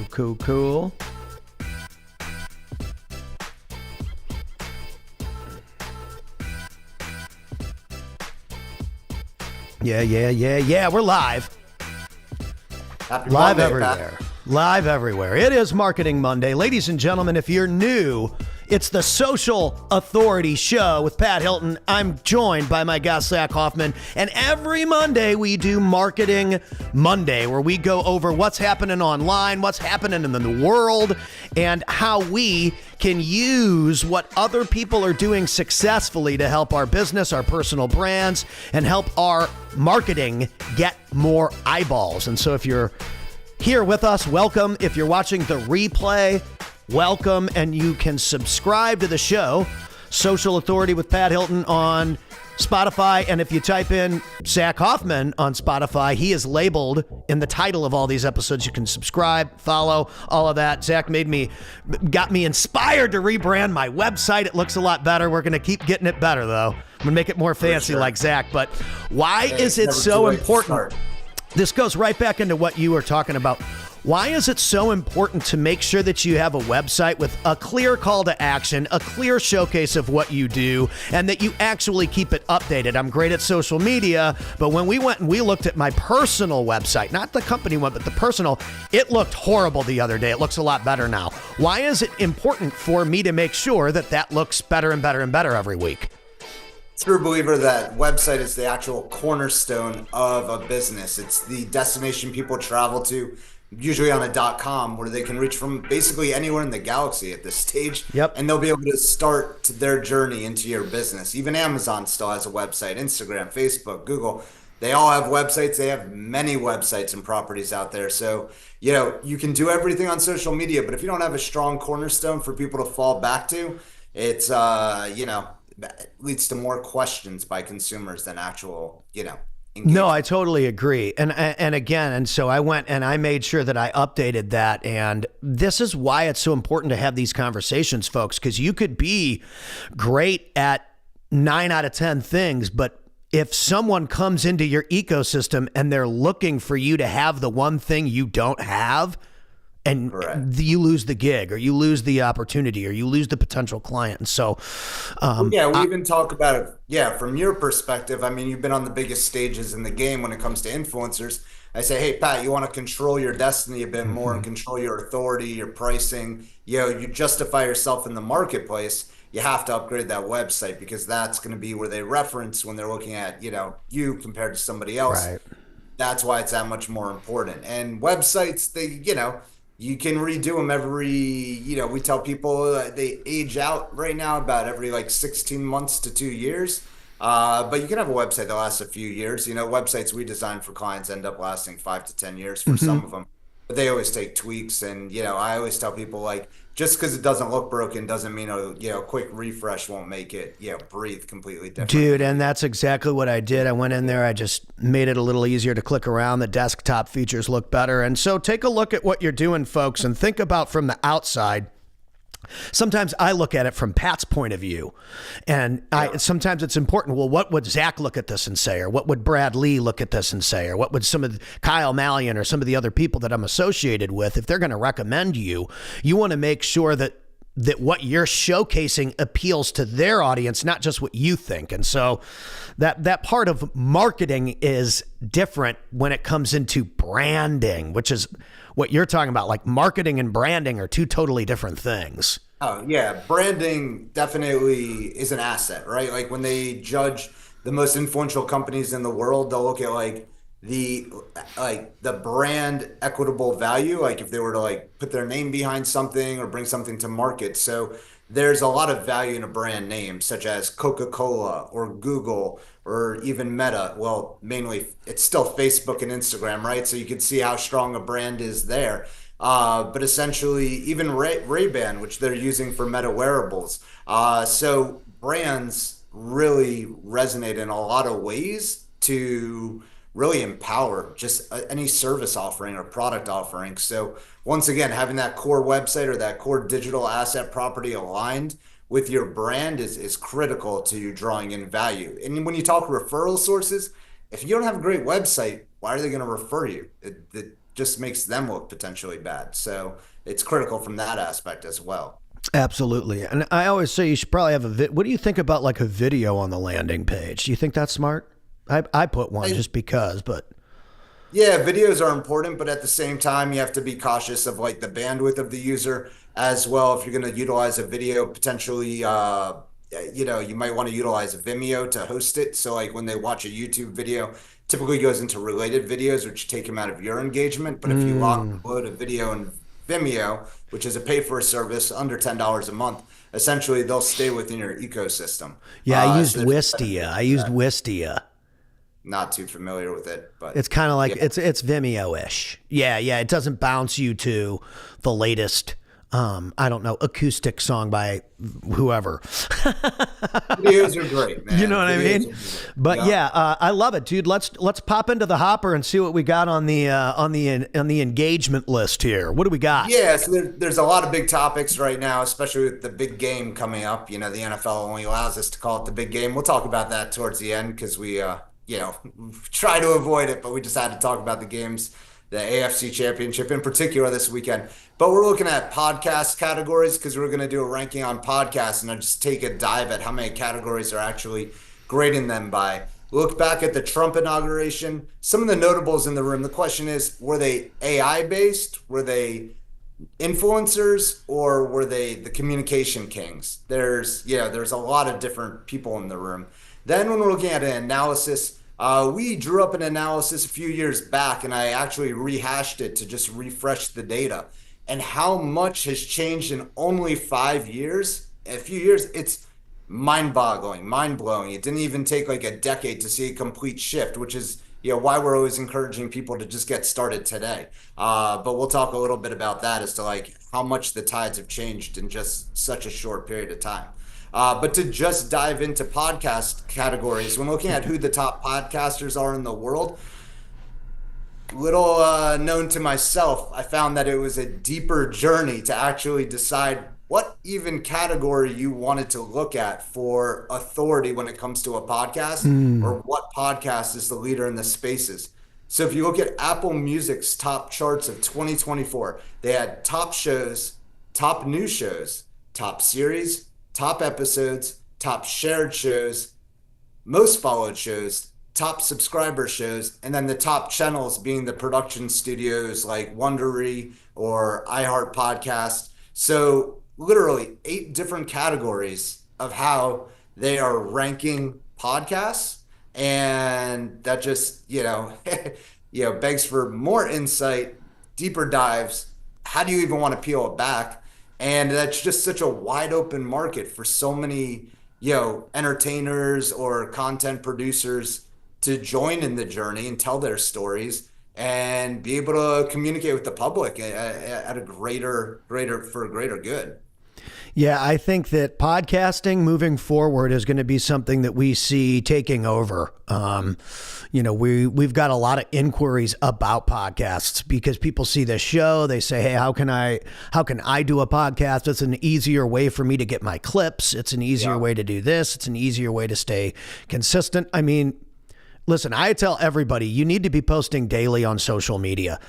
Cool. Yeah. We're live. Happy Live Monday, everywhere. Pat. Live everywhere. It is Marketing Monday. Ladies and gentlemen, if you're new, it's the Social Authority Show with Pat Hilton. I'm joined by my guest, Zach Hoffman. And every Monday, we do Marketing Monday, where we go over what's happening online, what's happening in the world, and how we can use what other people are doing successfully to help our business, our personal brands, and help our marketing get more eyeballs. And so if you're here with us, welcome. If you're watching the replay, welcome. And you can subscribe to the show, Social Authority with Pat Hilton, on Spotify. And if you type in Zach Hoffman on Spotify, he is labeled in the title of all these episodes. You can subscribe, follow, all of that. Zach got me inspired to rebrand my website. It looks a lot better. We're going to keep getting it better, though. I'm going to make it more fancy like Zach. But why is it so important? This goes right back into what you were talking about. Why is it so important to make sure that you have a website with a clear call to action, a clear showcase of what you do, and that you actually keep it updated? I'm great at social media, but when we went and we looked at my personal website, not the company one, but the personal, it looked horrible the other day. It looks a lot better now. Why is it important for me to make sure that that looks better and better and better every week? True believer that website is the actual cornerstone of a business. It's the destination people travel to, usually on a .com, where they can reach from basically anywhere in the galaxy at this stage. Yep. And they'll be able to start their journey into your business. Even Amazon still has a website, Instagram, Facebook, Google. They all have websites. They have many websites and properties out there. So, you can do everything on social media, but if you don't have a strong cornerstone for people to fall back to, it's, leads to more questions by consumers than actual, engagement. No, I totally agree. And so I went and I made sure that I updated that. And this is why it's so important to have these conversations, folks, because you could be great at 9 out of 10 things, but if someone comes into your ecosystem and they're looking for you to have the one thing you don't have, and Correct. You lose the gig, or you lose the opportunity, or you lose the potential client. And so, we even talk about it. Yeah, from your perspective, I mean, you've been on the biggest stages in the game when it comes to influencers. I say, hey, Pat, you want to control your destiny a bit more and control your authority, your pricing. You justify yourself in the marketplace. You have to upgrade that website, because that's going to be where they reference when they're looking at, you compared to somebody else. Right. That's why it's that much more important. And websites, you can redo them we tell people they age out right now about every 16 months to 2 years. But you can have a website that lasts a few years. Websites we design for clients end up lasting 5 to 10 years for some of them. But they always take tweaks. And, I always tell people, just because it doesn't look broken doesn't mean a quick refresh won't make it, breathe completely different. Dude, and that's exactly what I did. I went in there, I just made it a little easier to click around. The desktop features look better. And so take a look at what you're doing, folks, and think about from the outside. Sometimes I look at it from Pat's point of view, and sometimes it's important. Well, what would Zach look at this and say, or what would Brad Lee look at this and say, or what would some of Kyle Mallion or some of the other people that I'm associated with, if they're going to recommend you want to make sure that what you're showcasing appeals to their audience, not just what you think. And so that part of marketing is different when it comes into branding, which is what you're talking about. Like, marketing and branding are two totally different things. Oh, yeah. Branding definitely is an asset, right? Like, when they judge the most influential companies in the world, they'll look at the brand equitable value, like if they were to put their name behind something or bring something to market. So there's a lot of value in a brand name, such as Coca-Cola or Google or even Meta. Well, mainly it's still Facebook and Instagram, right? So you can see how strong a brand is there. But essentially even Ray-Ban, which they're using for Meta wearables. So brands really resonate in a lot of ways to really empower just any service offering or product offering. So once again, having that core website or that core digital asset property aligned with your brand is critical to drawing in value. And when you talk referral sources, if you don't have a great website, why are they going to refer you? It just makes them look potentially bad. So it's critical from that aspect as well. Absolutely. And I always say you should probably have what do you think about like a video on the landing page? Do you think that's smart? I put one just because, but Yeah, videos are important, but at the same time, you have to be cautious of like the bandwidth of the user as well. If you're going to utilize a video, potentially, you might want to utilize Vimeo to host it. So like when they watch a YouTube video, typically goes into related videos, which take them out of your engagement. But if you upload a video in Vimeo, which is a pay for a service under $10 a month, essentially they'll stay within your ecosystem. yeah, I used So Wistia. I used Wistia. not too familiar with it, but It's kind of like yeah. it's Vimeo-ish. Yeah, yeah. It doesn't bounce you to the latest, I don't know, acoustic song by whoever. Videos are great, man. You know what I Videos mean? are great. But Yeah. I love it, dude. Let's pop into the hopper and see what we got on the engagement list here. What do we got? Yeah, so there's a lot of big topics right now, especially with the big game coming up. You know, the NFL only allows us to call it the big game. We'll talk about that towards the end because we, try to avoid it, but we just had to talk about the games, the AFC Championship in particular this weekend. But we're looking at podcast categories because we're going to do a ranking on podcasts, and I'll just take a dive at how many categories are actually grading them by. Look back at the Trump inauguration. Some of the notables in the room. The question is, were they AI based? Were they influencers, or were they the communication kings? There's a lot of different people in the room. Then when we're looking at an analysis, we drew up an analysis a few years back, and I actually rehashed it to just refresh the data. And how much has changed in only 5 years? A few years, it's mind-boggling, mind-blowing. It didn't even take like a decade to see a complete shift, which is why we're always encouraging people to just get started today. But we'll talk a little bit about that as to like how much the tides have changed in just such a short period of time. But to just dive into podcast categories, when looking at who the top podcasters are in the world, little known to myself, I found that it was a deeper journey to actually decide what even category you wanted to look at for authority when it comes to a podcast, or what podcast is the leader in the spaces. So if you look at Apple Music's top charts of 2024, they had top shows, top new shows, top series, top episodes, top shared shows, most followed shows, top subscriber shows, and then the top channels being the production studios like Wondery or iHeart Podcast. So literally 8 different categories of how they are ranking podcasts. And that just, begs for more insight, deeper dives. How do you even want to peel it back? And that's just such a wide open market for so many, entertainers or content producers to join in the journey and tell their stories and be able to communicate with the public at a greater good. Yeah, I think that podcasting moving forward is going to be something that we see taking over. We've got a lot of inquiries about podcasts because people see this show. They say, hey, how can I do a podcast? It's an easier way for me to get my clips. It's an easier way to do this. It's an easier way to stay consistent. I mean, listen, I tell everybody you need to be posting daily on social media.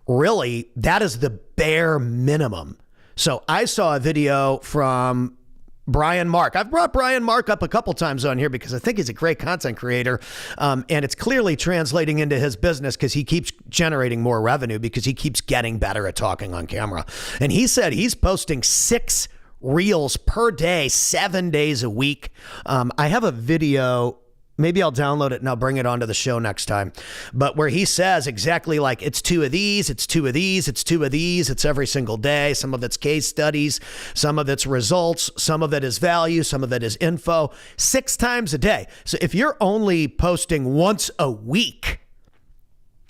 Really, that is the bare minimum. So I saw a video from Brian Mark. I've brought Brian Mark up a couple times on here because I think he's a great content creator. And it's clearly translating into his business because he keeps generating more revenue because he keeps getting better at talking on camera. And he said he's posting 6 reels per day, 7 days a week. I have a video. Maybe I'll download it and I'll bring it onto the show next time. But where he says exactly like it's 2 of these, it's 2 of these, it's 2 of these, it's every single day. Some of it's case studies, some of it's results, some of it is value, some of it is info, 6 times a day. So if you're only posting once a week,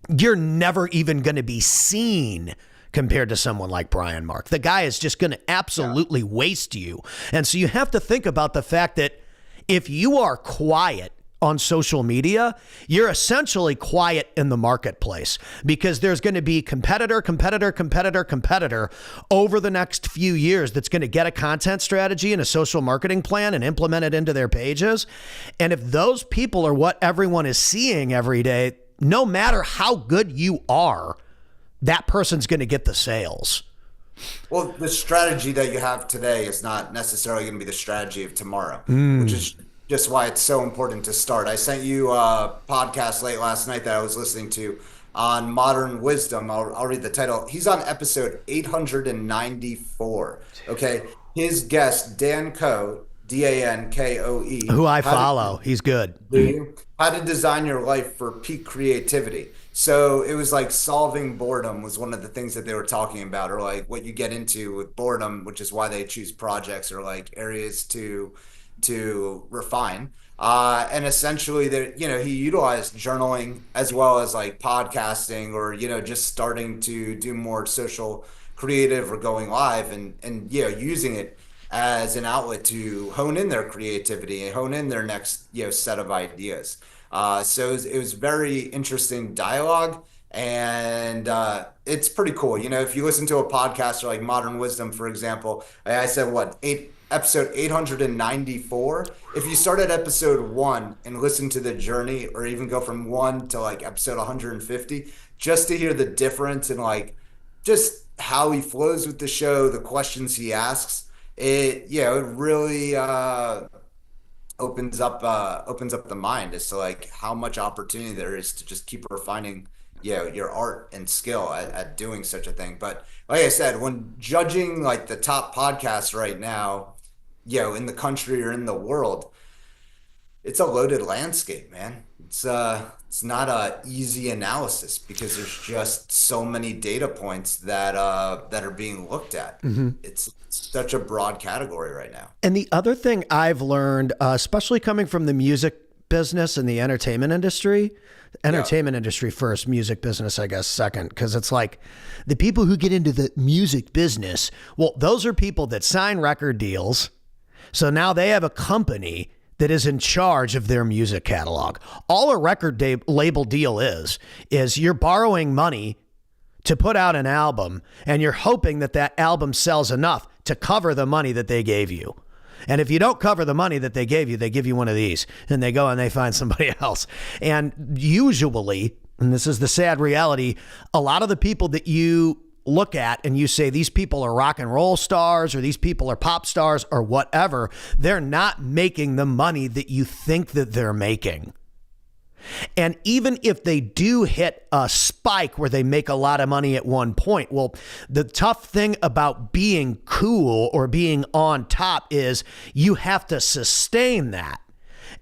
you're never even going to be seen compared to someone like Brian Mark. The guy is just going to absolutely waste you. And so you have to think about the fact that if you are quiet on social media, you're essentially quiet in the marketplace because there's going to be competitor over the next few years that's going to get a content strategy and a social marketing plan and implement it into their pages. And if those people are what everyone is seeing every day, no matter how good you are, that person's going to get the sales. Well, the strategy that you have today is not necessarily going to be the strategy of tomorrow, which is just why it's so important to start. I sent you a podcast late last night that I was listening to on modern wisdom. I'll read the title. He's on episode 894. Okay. His guest, Dan Coe, Dankoe. Who I follow. He's good. Do you? How to design your life for peak creativity. So it was like solving boredom was one of the things that they were talking about, or like what you get into with boredom, which is why they choose projects or like areas to refine. And essentially he utilized journaling as well as like podcasting or, just starting to do more social creative or going live and using it as an outlet to hone in their creativity and hone in their next, set of ideas. So it was very interesting dialogue, and it's pretty cool. If you listen to a podcast or like Modern Wisdom, for example, I said episode 894. If you start at episode 1 and listen to the journey, or even go from 1 to like episode 150, just to hear the difference in like just how he flows with the show, the questions he asks, it really opens up the mind as to like how much opportunity there is to just keep refining your art and skill at doing such a thing. But like I said, when judging like the top podcasts right now, in the country or in the world, it's a loaded landscape, man. It's not a easy analysis because there's just so many data points that are being looked at. It's such a broad category right now. And the other thing I've learned, especially coming from the music business and the entertainment industry first, music business, I guess, second, because it's like the people who get into the music business, well, those are people that sign record deals. So now they have a company that is in charge of their music catalog. All a record label deal is you're borrowing money to put out an album, and you're hoping that that album sells enough to cover the money that they gave you. And if you don't cover the money that they give you one of these, and they go and they find somebody else. And usually, and this is the sad reality, a lot of the people that you look at and you say these people are rock and roll stars or these people are pop stars or whatever, they're not making the money that you think that they're making. And even if they do hit a spike where they make a lot of money at one point, well, the tough thing about being cool or being on top is you have to sustain that.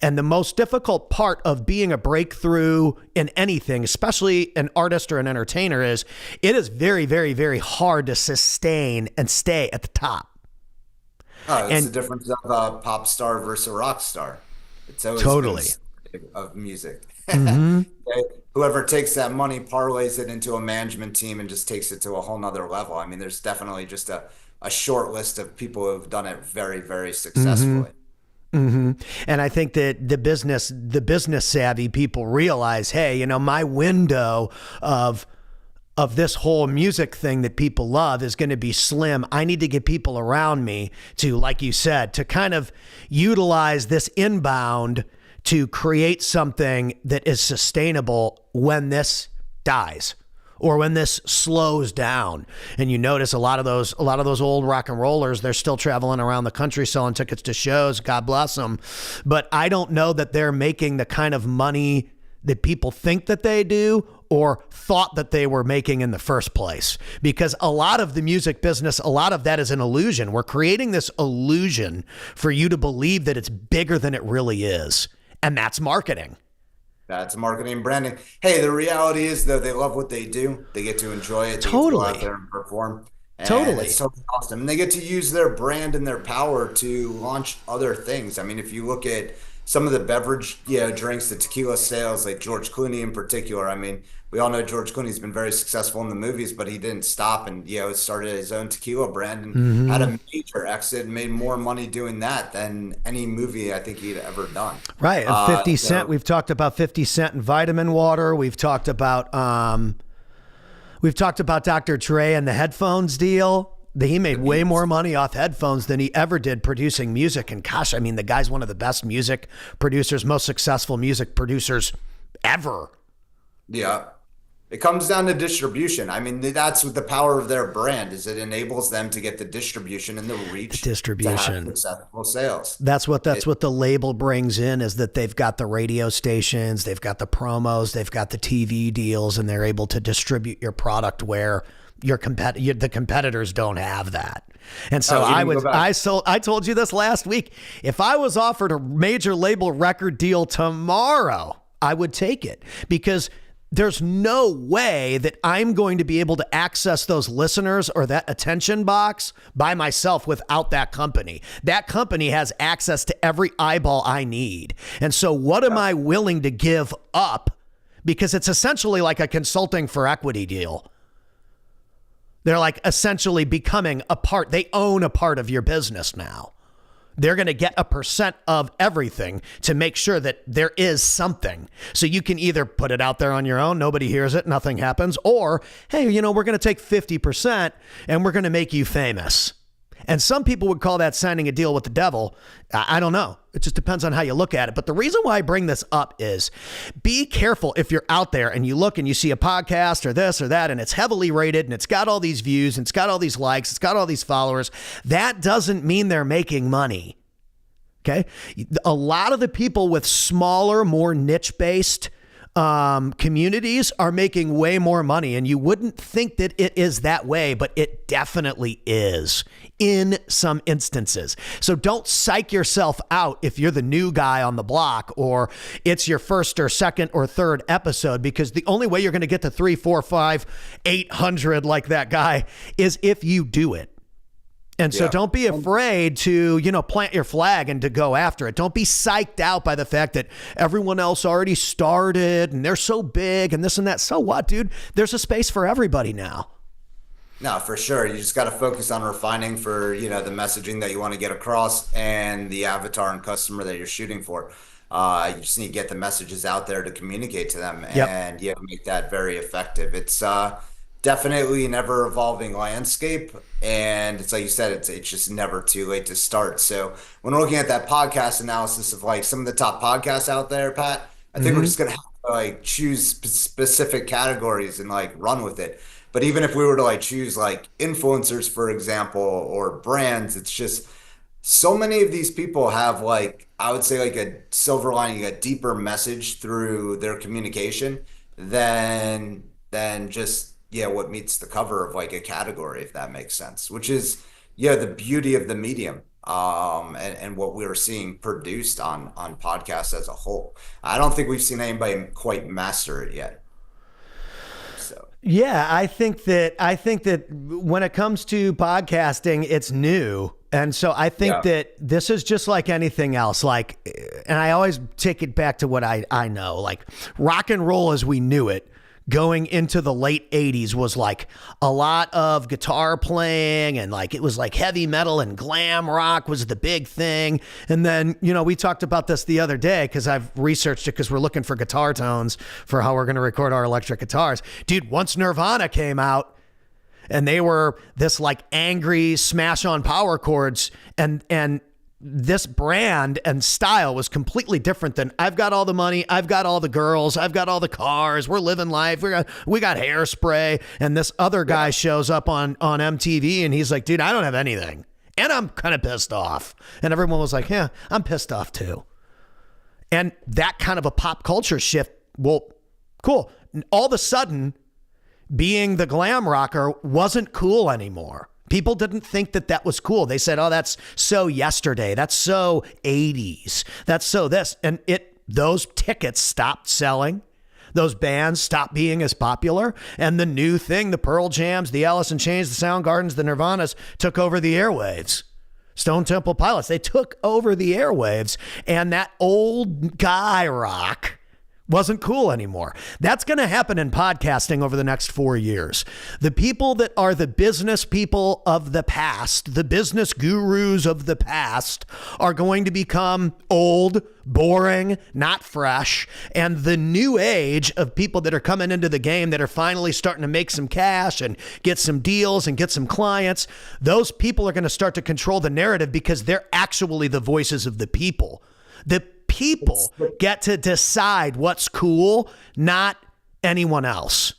And the most difficult part of being a breakthrough in anything, especially an artist or an entertainer, is it is very, very, very hard to sustain and stay at the top. Oh, it's the difference of a pop star versus a rock star. It's always Totally. Of music. Mm-hmm. Whoever takes that money parlays it into a management team and just takes it to a whole nother level. I mean, there's definitely just a short list of people who have done it very, very successfully. Mm-hmm. And I think that the business savvy people realize, hey, my window of this whole music thing that people love is going to be slim. I need to get people around me to, like you said, to kind of utilize this inbound to create something that is sustainable when this dies or when this slows down. And you notice a lot of those old rock and rollers, they're still traveling around the country selling tickets to shows. God bless them. But I don't know that they're making the kind of money that people think that they do or thought that they were making in the first place. Because a lot of the music business, a lot of that is an illusion. We're creating this illusion for you to believe that it's bigger than it really is. And that's marketing. That's marketing and branding. Hey, the reality is, though, they love what they do. They get to enjoy it. They Totally. get to go out there and perform. And Totally. It's so awesome. And they get to use their brand and their power to launch other things. I mean, if you look at some of the beverage, drinks, the tequila sales, like George Clooney in particular. I mean, we all know George Clooney's been very successful in the movies, but he didn't stop and, started his own tequila brand and had a major exit and made more money doing that than any movie I think he'd ever done. Right. And 50 Cent, we've talked about 50 Cent and vitamin water. We've talked about Dr. Dre and the headphones deal. He made way more money off headphones than he ever did producing music. And gosh, I mean, the guy's one of the best music producers, most successful music producers ever. Yeah. It comes down to distribution. I mean, that's what the power of their brand is. It enables them to get the distribution and the The reach to have distribution. successful sales. That's what the label brings in, is that they've got the radio stations, they've got the promos, they've got the TV deals, and they're able to distribute your product where the competitors don't have that. And so I told you this last week. If I was offered a major label record deal tomorrow, I would take it, because there's no way that I'm going to be able to access those listeners or that attention box by myself without that company. That company has access to every eyeball I need. And so what am I willing to give up? Because it's essentially like a consulting for equity deal. They're like essentially becoming a part. They own a part of your business now. They're going to get a percent of everything to make sure that there is something. So you can either put it out there on your own, nobody hears it, nothing happens, or, hey, we're going to take 50% and we're going to make you famous. And some people would call that signing a deal with the devil. I don't know. It just depends on how you look at it. But the reason why I bring this up is be careful if you're out there and you look and you see a podcast or this or that, and it's heavily rated and it's got all these views and it's got all these likes, it's got all these followers. That doesn't mean they're making money. Okay. A lot of the people with smaller, more niche-based communities are making way more money, and you wouldn't think that it is that way, but it definitely is in some instances. So don't psych yourself out if you're the new guy on the block or it's your first or second or third episode, because the only way you're going to get to 3, 4, 5, 800 like that guy is if you do it. And so don't be afraid to, plant your flag and to go after it. Don't be psyched out by the fact that everyone else already started and they're so big and this and that. So what, dude? There's a space for everybody now. No, for sure. You just got to focus on refining for, the messaging that you want to get across and the avatar and customer that you're shooting for. You just need to get the messages out there to communicate to them, and make that very effective. It's definitely an ever evolving landscape, and it's like you said, it's just never too late to start. So when we're looking at that podcast analysis of like some of the top podcasts out there, Pat, I think we're just gonna have to like choose specific categories and like run with it. But even if we were to like choose like influencers, for example, or brands, it's just so many of these people have like, I would say, like a silver lining, a deeper message through their communication than just what meets the cover of like a category, if that makes sense, which is the beauty of the medium, and what we were seeing produced on podcasts as a whole. I don't think we've seen anybody quite master it yet. So yeah, I think that when it comes to podcasting, it's new. And so I think that this is just like anything else. Like, and I always take it back to what I know, like rock and roll as we knew it going into the late 80s was like a lot of guitar playing, and like it was like heavy metal and glam rock was the big thing. And then, we talked about this the other day because I've researched it because we're looking for guitar tones for how we're going to record our electric guitars. Dude, once Nirvana came out and they were this like angry smash on power chords, and this brand and style was completely different than I've got all the money, I've got all the girls, I've got all the cars, we're living life, we got hairspray. And this other guy shows up on MTV and he's like, dude, I don't have anything and I'm kind of pissed off. And everyone was like, yeah, I'm pissed off too. And that kind of a pop culture shift, well, cool. All of a sudden, being the glam rocker wasn't cool anymore. People didn't think that was cool. They said, oh, that's so yesterday. That's so 80s. That's so this. And those tickets stopped selling. Those bands stopped being as popular. And the new thing, the Pearl Jams, the Alice in Chains, the Soundgardens, the Nirvanas took over the airwaves. Stone Temple Pilots, they took over the airwaves. And that old guy rock wasn't cool anymore. That's going to happen in podcasting over the next 4 years. The people that are the business people of the past, the business gurus of the past, are going to become old, boring, not fresh. And the new age of people that are coming into the game that are finally starting to make some cash and get some deals and get some clients, those people are going to start to control the narrative because they're actually the voices of the people. The people get to decide what's cool, not anyone else.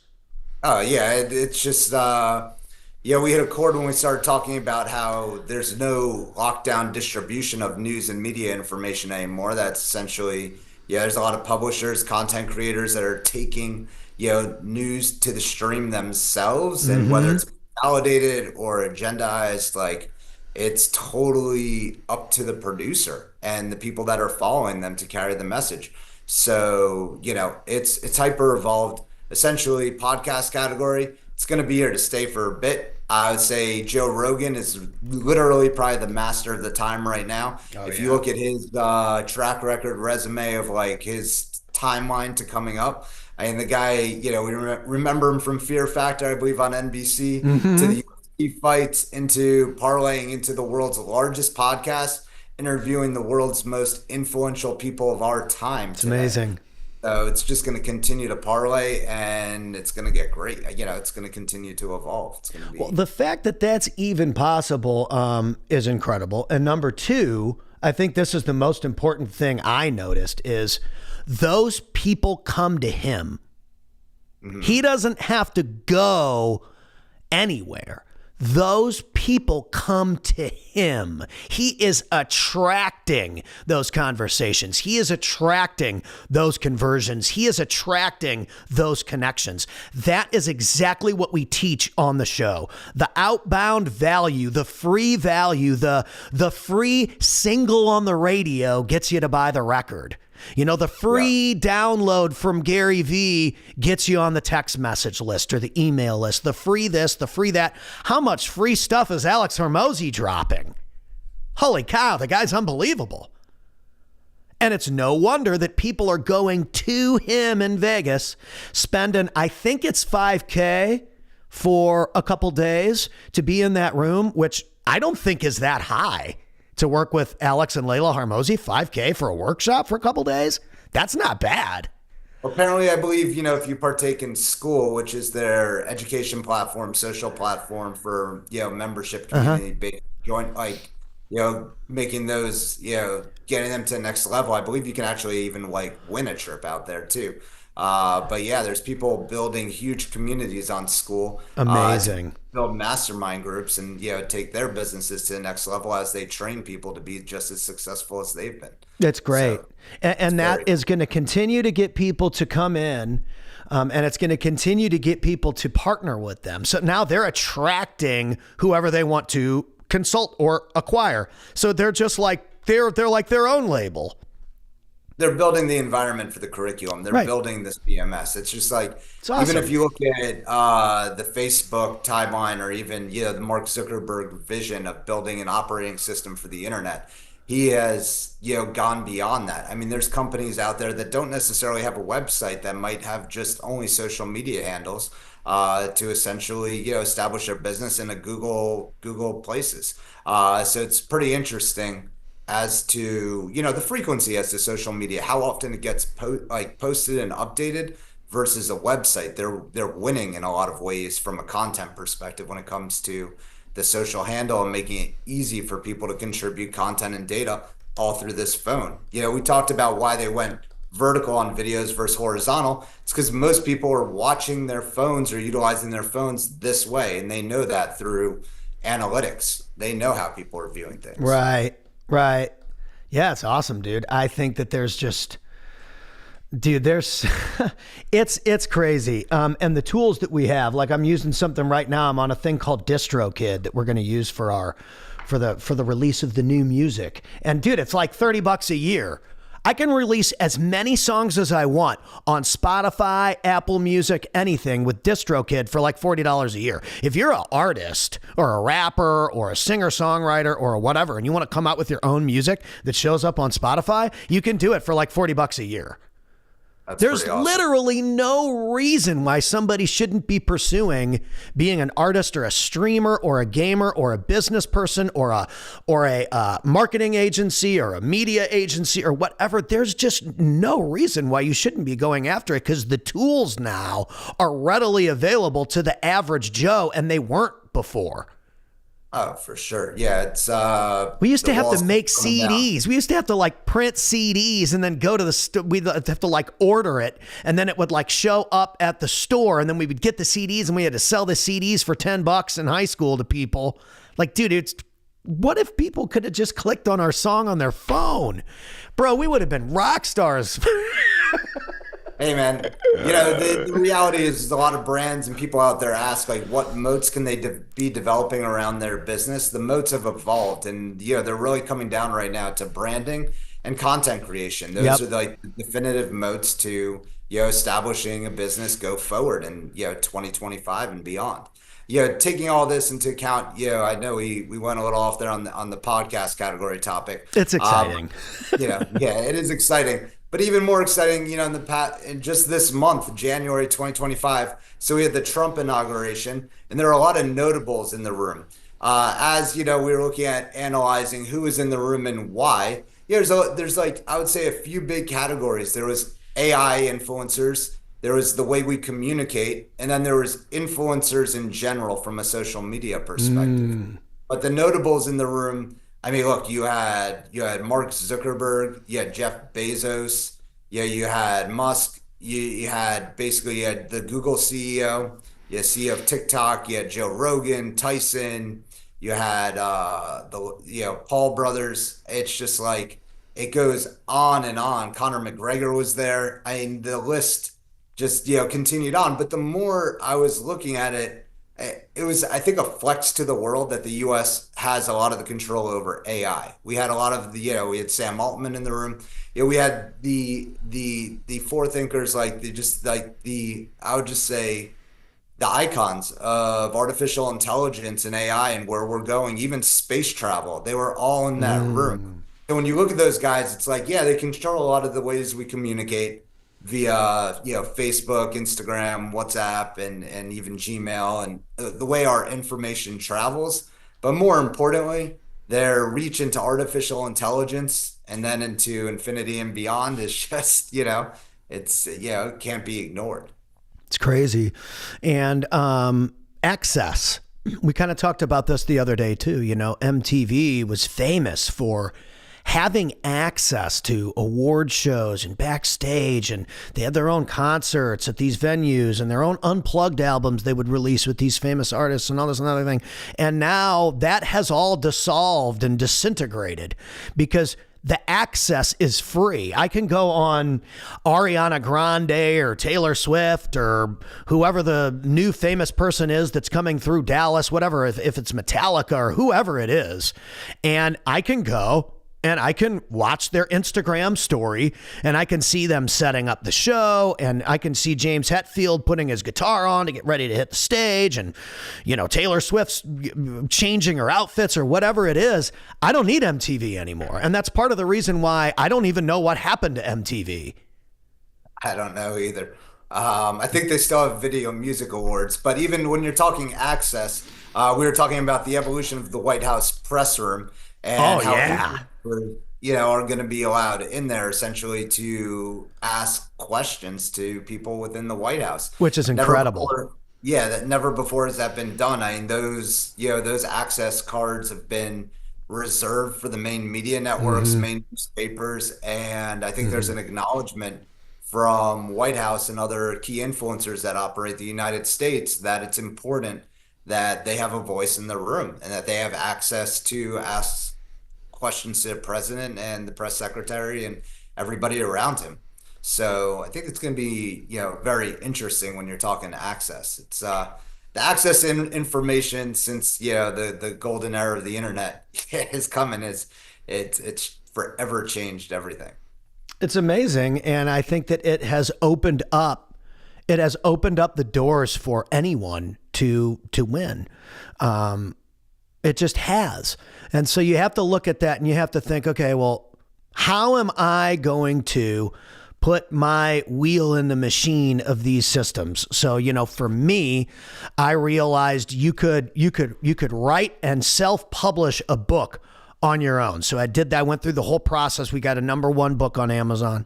Oh yeah, it's just we hit a chord when we started talking about how there's no lockdown distribution of news and media information anymore. That's essentially, there's a lot of publishers, content creators that are taking, news to the stream themselves, and whether it's validated or agendized, like it's totally up to the producer and the people that are following them to carry the message. So, it's hyper evolved. Essentially, podcast category, it's going to be here to stay for a bit. I would say Joe Rogan is literally probably the master of the time right now. If you look at his track record resume of like his timeline to coming up, I mean, the guy, we remember him from Fear Factor, I believe, on NBC, to the UFC fights, into parlaying into the world's largest podcast, interviewing the world's most influential people of our time. It's amazing. So it's just going to continue to parlay, and it's going to get great. It's going to continue to evolve. It's going to be. Well, the fact that that's even possible is incredible. And number two, I think this is the most important thing I noticed is those people come to him. He doesn't have to go anywhere. Those people come to him. He is attracting those conversations. He is attracting those conversions. He is attracting those connections. That is exactly what we teach on the show. The outbound value, the free value, the free single on the radio gets you to buy the record. The free download from Gary Vee gets you on the text message list or the email list, the free this, the free that. How much free stuff is Alex Hormozi dropping? Holy cow, the guy's unbelievable. And it's no wonder that people are going to him in Vegas, spending, I think it's $5,000 for a couple days to be in that room, which I don't think is that high. To work with Alex and Layla Hormozi, $5,000 for a workshop for a couple days? That's not bad. Apparently, I believe, if you partake in School, which is their education platform, social platform for, membership community, joint, like, making those, getting them to the next level. I believe you can actually even like win a trip out there too. But yeah, there's people building huge communities on School. Amazing. Build mastermind groups and take their businesses to the next level as they train people to be just as successful as they've been. That's great. So, and that is going to continue to get people to come in. And it's going to continue to get people to partner with them. So now they're attracting whoever they want to consult or acquire. So they're just like, they're like their own label. They're building the environment for the curriculum. They're building this BMS. It's just like, awesome. Even if you look at the Facebook timeline, or even, the Mark Zuckerberg vision of building an operating system for the internet, he has, gone beyond that. I mean, there's companies out there that don't necessarily have a website, that might have just only social media handles to essentially, establish their business in a Google places. So it's pretty interesting as to, the frequency as to social media, how often it gets posted and updated versus a website. They're winning in a lot of ways from a content perspective when it comes to the social handle and making it easy for people to contribute content and data all through this phone. We talked about why they went vertical on videos versus horizontal. It's because most people are watching their phones or utilizing their phones this way, and they know that through analytics. They know how people are viewing things. Right. Yeah, it's awesome, dude. I think that there's it's crazy. And the tools that we have, like I'm using something right now. I'm on a thing called DistroKid that we're going to use for the release of the new music. And dude, it's like $30 a year. I can release as many songs as I want on Spotify, Apple Music, anything with DistroKid for like $40 a year. If you're an artist or a rapper or a singer-songwriter or whatever, and you want to come out with your own music that shows up on Spotify, you can do it for like $40 a year. There's literally no reason why somebody shouldn't be pursuing being an artist or a streamer or a gamer or a business person or a marketing agency or a media agency or whatever. There's just no reason why you shouldn't be going after it, because the tools now are readily available to the average Joe, and they weren't before. Oh, for sure. Yeah, it's We used the to have to walls keep make coming down. CDs. We used to have to like print CDs and then go to we'd have to like order it, and then it would like show up at the store, and then we would get the CDs, and we had to sell the CDs for $10 in high school to people. Like, dude, what if people could have just clicked on our song on their phone? Bro, we would have been rock stars. Hey man, the reality is a lot of brands and people out there ask like what moats can they be developing around their business. The moats have evolved, and they're really coming down right now to branding and content creation. Those are Yep. like the definitive moats to establishing a business go forward in 2025 and beyond. Taking all this into account, I know we went a little off there on the podcast category topic. It's exciting. Yeah, it is exciting. But even more exciting, in just this month, January 2025. So we had the Trump inauguration, and there are a lot of notables in the room. As we were looking at analyzing who was in the room and why. There's like I would say a few big categories. There was AI influencers, there was the way we communicate, and then there was influencers in general from a social media perspective. But the notables in the room, I mean, look, you had Mark Zuckerberg, you had Jeff Bezos, you had Musk, you had the Google CEO, you had CEO of TikTok, you had Joe Rogan, Tyson, you had the Paul brothers. It's just like it goes on and on. Conor McGregor was there. I mean, the list just continued on. But the more I was looking at it, it was, I think, a flex to the world that the U.S. has a lot of the control over AI. We had a lot of we had Sam Altman in the room. We had the forethinkers, like I would just say the icons of artificial intelligence and AI and where we're going, even space travel. They were all in that room. And when you look at those guys, it's like, yeah, they control a lot of the ways we communicate via, Facebook, Instagram, WhatsApp, and even Gmail, and the way our information travels. But more importantly, their reach into artificial intelligence and then into infinity and beyond is just, it can't be ignored. It's crazy. And access. We kind of talked about this the other day too. MTV was famous for having access to award shows and backstage, and they had their own concerts at these venues and their own unplugged albums they would release with these famous artists and all this and other thing. And now that has all dissolved and disintegrated because the access is free. I can go on Ariana Grande or Taylor Swift or whoever the new famous person is that's coming through Dallas, whatever, if it's Metallica or whoever it is, and I can go and I can watch their Instagram story, and I can see them setting up the show, and I can see James Hetfield putting his guitar on to get ready to hit the stage, and Taylor Swift's changing her outfits or whatever it is. I don't need MTV anymore, and that's part of the reason why I don't even know what happened to MTV. I don't know either. I think they still have Video Music Awards, but even when you're talking access, we were talking about the evolution of the White House press room and Oh how yeah. are going to be allowed in there essentially to ask questions to people within the White House. Which is Never incredible. before, yeah, that never before has that been done. I mean, those access cards have been reserved for the main media networks, main newspapers, and I think there's an acknowledgement from White House and other key influencers that operate the United States that it's important that they have a voice in the room and that they have access to ask questions to the president and the press secretary and everybody around him. So I think it's going to be, very interesting when you're talking access. It's the access in information since, the golden era of the internet is coming. It's forever changed everything. It's amazing, and I think that it has opened up the doors for anyone to win. It just has. And so you have to look at that and you have to think, okay, well, how am I going to put my wheel in the machine of these systems? So, for me, I realized you could write and self-publish a book on your own. So I did that. I went through the whole process. We got a #1 book on Amazon.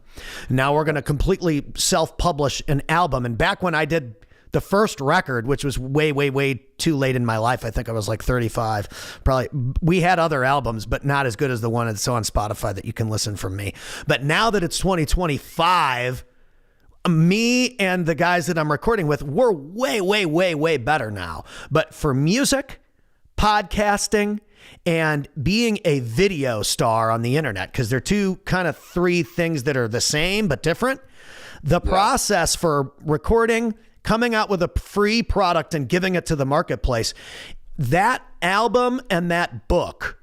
Now we're going to completely self-publish an album. And back when I did The first record, which was way, way, way too late in my life. I think I was like 35. Probably we had other albums, but not as good as the one that's on Spotify that you can listen from me. But now that it's 2025, me and the guys that I'm recording with, we're way, way, way, way better now. But for music, podcasting, and being a video star on the internet, because they're two kind of three things that are the same but different. The process for recording, coming out with a free product and giving it to the marketplace, that album and that book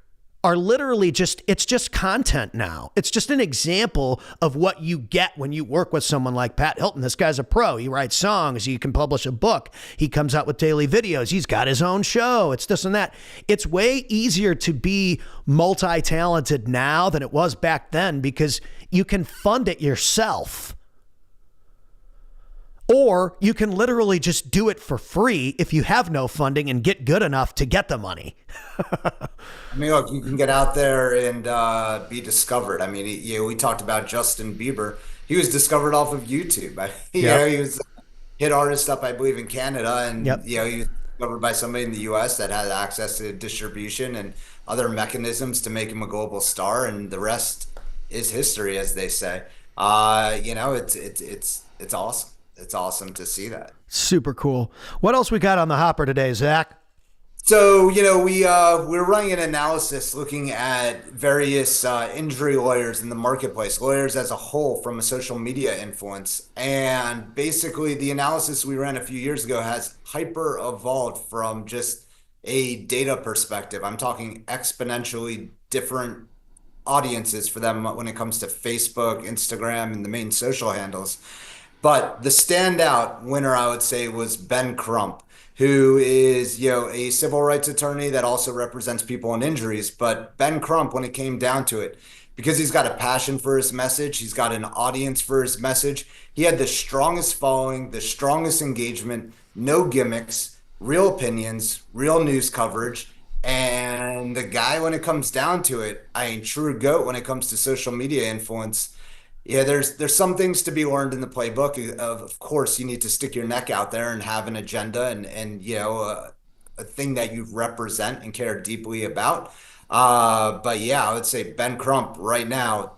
are literally it's just content now. It's just an example of what you get when you work with someone like Pat Hilton. This guy's a pro. He writes songs. He can publish a book. He comes out with daily videos. He's got his own show. It's this and that. It's way easier to be multi-talented now than it was back then because you can fund it yourself. Or you can literally just do it for free if you have no funding and get good enough to get the money. I mean, look, you can get out there and be discovered. I mean, we talked about Justin Bieber. He was discovered off of YouTube. He was a hit artist up, I believe, in Canada, and he was discovered by somebody in the U.S. that had access to distribution and other mechanisms to make him a global star, and the rest is history, as they say. It's awesome. It's awesome to see that. Super cool. What else we got on the hopper today, Zach? So, we're running an analysis looking at various injury lawyers in the marketplace, lawyers as a whole from a social media influence. And basically, the analysis we ran a few years ago has hyper evolved from just a data perspective. I'm talking exponentially different audiences for them when it comes to Facebook, Instagram, and the main social handles. But the standout winner, I would say, was Ben Crump, who is, a civil rights attorney that also represents people in injuries. But Ben Crump, when it came down to it, because he's got a passion for his message, he's got an audience for his message, he had the strongest following, the strongest engagement, no gimmicks, real opinions, real news coverage. And the guy, when it comes down to it, true GOAT when it comes to social media influence. Yeah, there's some things to be learned in the playbook. Of course, you need to stick your neck out there and have an agenda and a thing that you represent and care deeply about. But yeah, I would say Ben Crump right now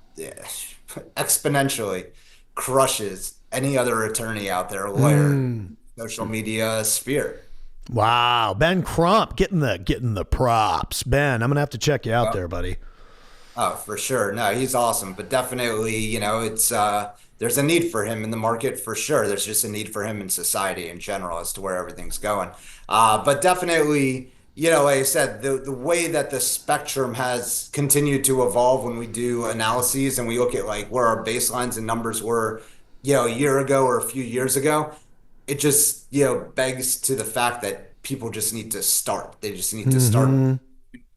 exponentially crushes any other attorney out there, lawyer, social media sphere. Wow, Ben Crump getting the props. Ben, I'm gonna have to check you out there, buddy. Oh, for sure. No, he's awesome. But definitely, it's there's a need for him in the market for sure. There's just a need for him in society in general as to where everything's going. But definitely, like I said, the way that the spectrum has continued to evolve when we do analyses and we look at like where our baselines and numbers were, a year ago or a few years ago, it just, begs to the fact that people just need to start. They just need to start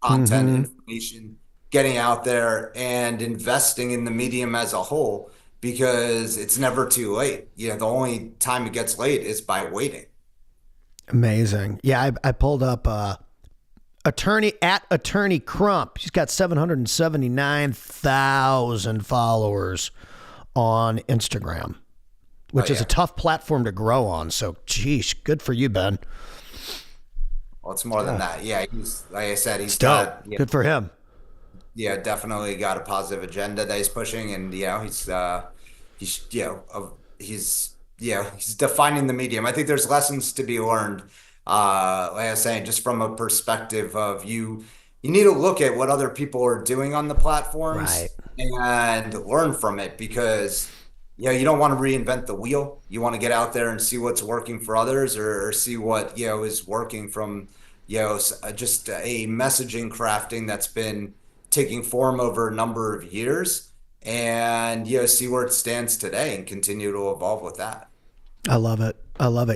content, information, getting out there and investing in the medium as a whole, because it's never too late. The only time it gets late is by waiting. Amazing. Yeah, I pulled up attorney Crump. He's got 779,000 followers on Instagram, which is a tough platform to grow on. So, geez, good for you, Ben. Well, it's more than that. Yeah, he's, like I said, he's got good for him. Yeah, definitely got a positive agenda that he's pushing, and he's defining the medium. I think there's lessons to be learned. Like I was saying, just from a perspective of you need to look at what other people are doing on the platforms, right, and learn from it, because you don't want to reinvent the wheel. You want to get out there and see what's working for others, or see what is working from just a messaging crafting that's been taking form over a number of years, and see where it stands today and continue to evolve with that. I love it.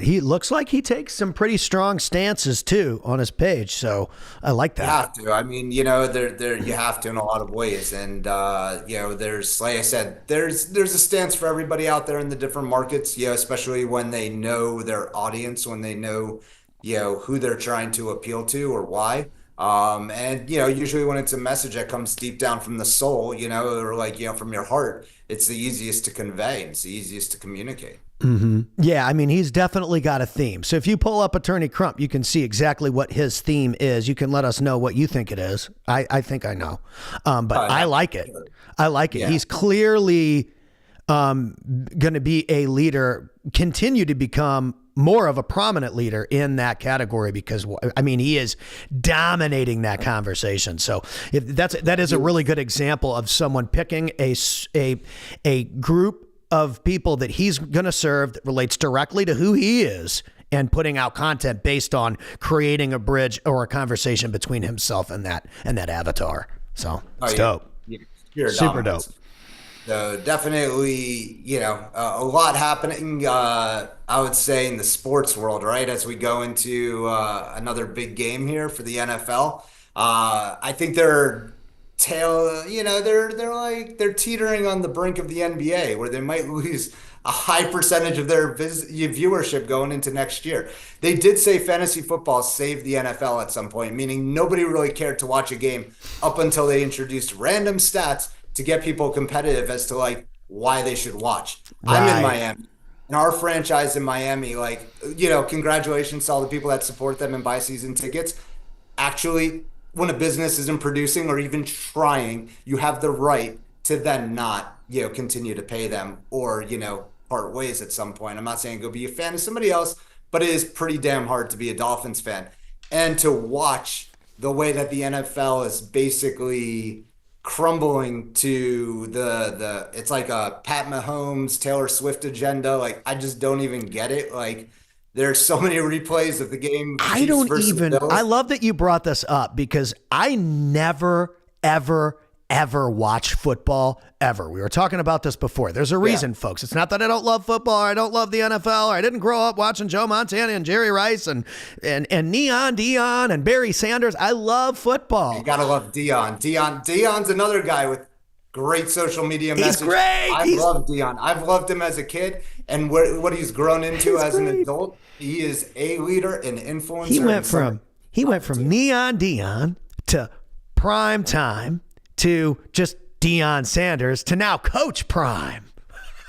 He looks like he takes some pretty strong stances too on his page, so I like that. You have to. I mean, there you have to in a lot of ways, and there's, like I said, there's a stance for everybody out there in the different markets. Especially when they know their audience, when they know who they're trying to appeal to or why. And usually when it's a message that comes deep down from the soul, or like from your heart, it's the easiest to convey, it's the easiest to communicate. Yeah, I mean, he's definitely got a theme. So if you pull up Attorney Crump, you can see exactly what his theme is. You can let us know what you think it is. I think I know. But I like it. I like it. Yeah. He's clearly going to be a leader, continue to become more of a prominent leader in that category because, I mean, he is dominating that conversation. So if that is a really good example of someone picking a group of people that he's going to serve that relates directly to who he is and putting out content based on creating a bridge or a conversation between himself and that avatar. So it's dope. Yeah. Super dope. So definitely, a lot happening, I would say, in the sports world, right? As we go into another big game here for the NFL. I think they're they're teetering on the brink of the NBA where they might lose a high percentage of their viewership going into next year. They did say fantasy football saved the NFL at some point, meaning nobody really cared to watch a game up until they introduced random stats to get people competitive as to like why they should watch. Right. I'm in Miami. And our franchise in Miami, congratulations to all the people that support them and buy season tickets. Actually, when a business isn't producing or even trying, you have the right to then not, continue to pay them or, part ways at some point. I'm not saying go be a fan of somebody else, but it is pretty damn hard to be a Dolphins fan. And to watch the way that the NFL is basically crumbling to it's like a Pat Mahomes, Taylor Swift agenda. Like, I just don't even get it. Like, there's so many replays of the game. I love that you brought this up because I never, ever, ever watch football ever. We were talking about this before. There's a reason, folks. It's not that I don't love football or I don't love the NFL or I didn't grow up watching Joe Montana and Jerry Rice and Neon Dion and Barry Sanders. I love football. You gotta love Dion. Dion's another guy with great social media message. He's great. I love Dion. I've loved him as a kid, and what he's grown into as an adult. He is a leader and influencer. He went from Neon Dion to Prime Time to just Deion Sanders to now Coach Prime.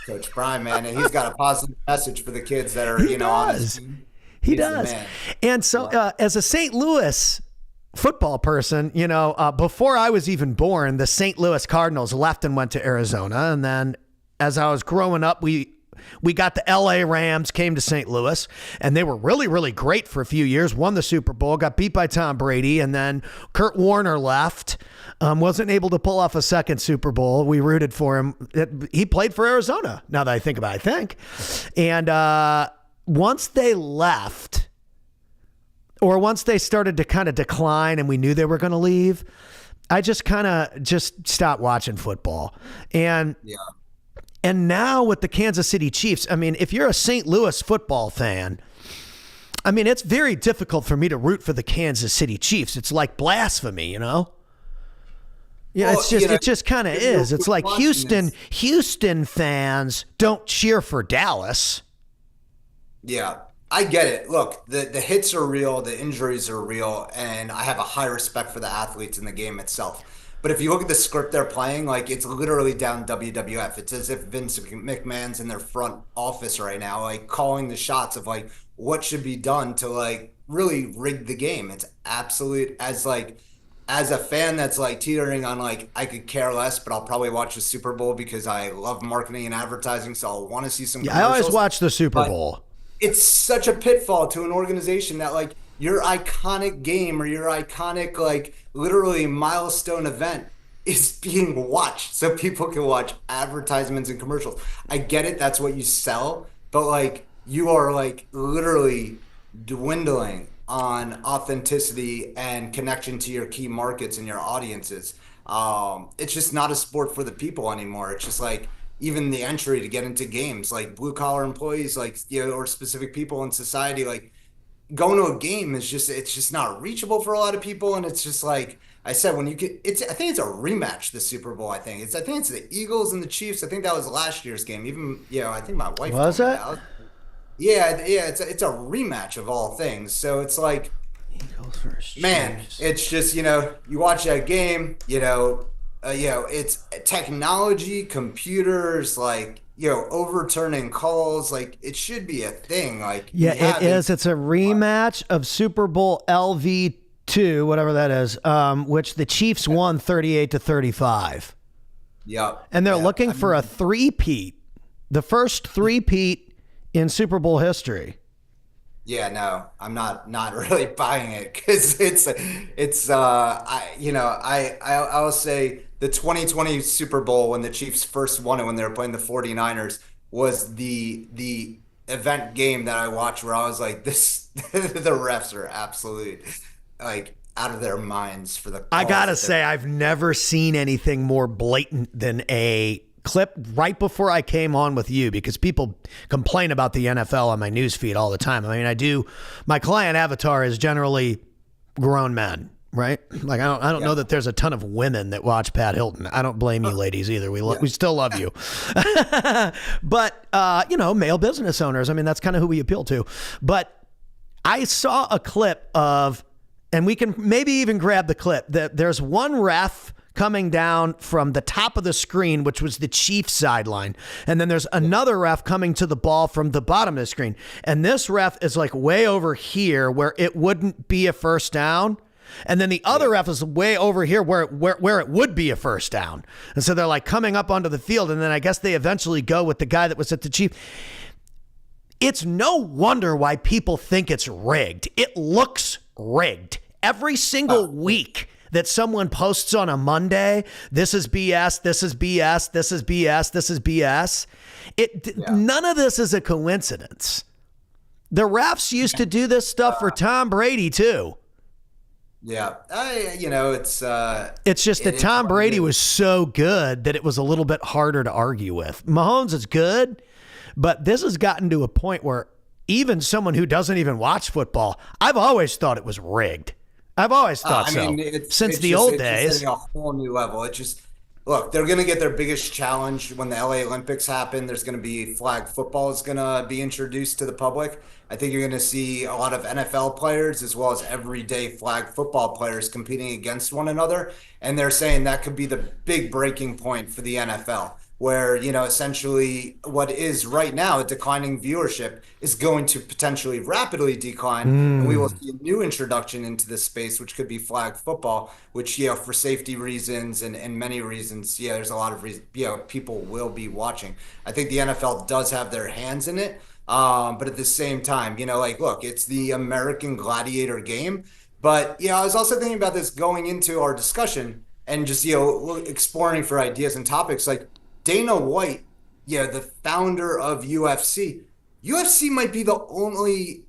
Coach Prime, man, and he's got a positive message for the kids that are, on his team. He does. And so as a St. Louis football person, before I was even born, the St. Louis Cardinals left and went to Arizona. And then as I was growing up, we got the LA Rams, came to St. Louis, and they were really, really great for a few years, won the Super Bowl, got beat by Tom Brady, and then Kurt Warner left, wasn't able to pull off a second Super Bowl. We rooted for him. He played for Arizona, now that I think about it, And once they left, or once they started to kind of decline and we knew they were going to leave, I just stopped watching football. And now with the Kansas City Chiefs, I mean, if you're a St. Louis football fan, I mean, it's very difficult for me to root for the Kansas City Chiefs. It's like blasphemy, Yeah, well, it just kind of is. It's like Houston fans don't cheer for Dallas. Yeah, I get it. Look, the hits are real, the injuries are real, and I have a high respect for the athletes in the game itself. But if you look at the script they're playing, like, it's literally down WWF. It's as if Vince McMahon's in their front office right now, like, calling the shots of, like, what should be done to, like, really rig the game. It's absolute, as a fan that's, like, teetering on, like, I could care less, but I'll probably watch the Super Bowl because I love marketing and advertising, so I'll want to see some commercials. I always watch the Super Bowl. It's such a pitfall to an organization that, like, your iconic game or your iconic, like, literally milestone event is being watched so people can watch advertisements and commercials. I get it. That's what you sell. But, like, you are, like, literally dwindling on authenticity and connection to your key markets and your audiences. It's just not a sport for the people anymore. It's just like even the entry to get into games, like blue collar employees, like, or specific people in society, like, going to a game is it's just not reachable for a lot of people. And it's just like I said, when you get I think it's a rematch, the Super Bowl. I think it's the Eagles and the Chiefs. I think that was last year's game. Even, I think my wife was it? Yeah, it's a rematch of all things. So it's like, Eagles versus man, Chiefs. It's just, you watch that game, it's technology, computers, like, overturning calls. Like it should be a thing. Like Yeah, we it haven't. is. It's a rematch of Super Bowl LV2, whatever that is, which the Chiefs won 38-35. Yep. And they're Yeah. looking for a three-peat, the first three-peat in Super Bowl history. Yeah, no, I'm not really buying it because I'll say the 2020 Super Bowl when the Chiefs first won it when they were playing the 49ers was the event game that I watched where I was like, this the refs are absolute like out of their minds for the I calls gotta that they're. say, I've never seen anything more blatant than a clip right before I came on with you, because people complain about the NFL on my news feed all the time. I mean, my client avatar is generally grown men, right? Like I don't know that there's a ton of women that watch Pat Hilton. I don't blame you ladies either. We still love you. But male business owners, I mean, that's kind of who we appeal to. But I saw a clip of, and we can maybe even grab the clip, that there's one ref coming down from the top of the screen, which was the Chiefs sideline. And then there's another ref coming to the ball from the bottom of the screen. And this ref is like way over here where it wouldn't be a first down. And then the other ref is way over here where it would be a first down. And so they're like coming up onto the field. And then I guess they eventually go with the guy that was at the Chiefs. It's no wonder why people think it's rigged. It looks rigged. Every single week that someone posts on a Monday, this is BS, this is BS, this is BS, this is BS. None of this is a coincidence. The refs used to do this stuff for Tom Brady too. Yeah, It's just that Tom Brady was so good that it was a little bit harder to argue with. Mahomes is good, but this has gotten to a point where even someone who doesn't even watch football, I've always thought it was rigged. I've always thought so. Since the old days. It's a whole new level. It just look, they're going to get their biggest challenge when the LA Olympics happen. There's going to be flag football is going to be introduced to the public. I think you're going to see a lot of NFL players as well as everyday flag football players competing against one another. And they're saying that could be the big breaking point for the NFL, where, essentially what is right now a declining viewership is going to potentially rapidly decline. And we will see a new introduction into this space, which could be flag football, which, for safety reasons and many reasons, there's a lot of reasons, people will be watching. I think the NFL does have their hands in it. But at the same time, look, it's the American gladiator game. But, I was also thinking about this going into our discussion and just, exploring for ideas and topics like Dana White, the founder of UFC. UFC might be the only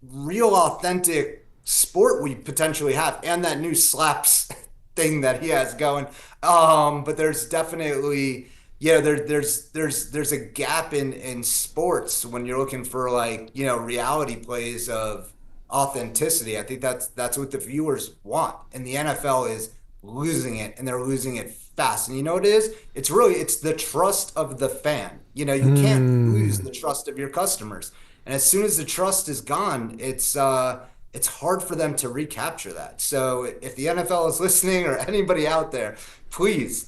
real authentic sport we potentially have, and that new slaps thing that he has going. But there's definitely there's a gap in sports when you're looking for reality plays of authenticity. I think that's what the viewers want, and the NFL is losing it, and they're losing it fast. And you know what it is? It's the trust of the fan. You can't lose the trust of your customers. And as soon as the trust is gone, it's hard for them to recapture that. So if the NFL is listening or anybody out there, please,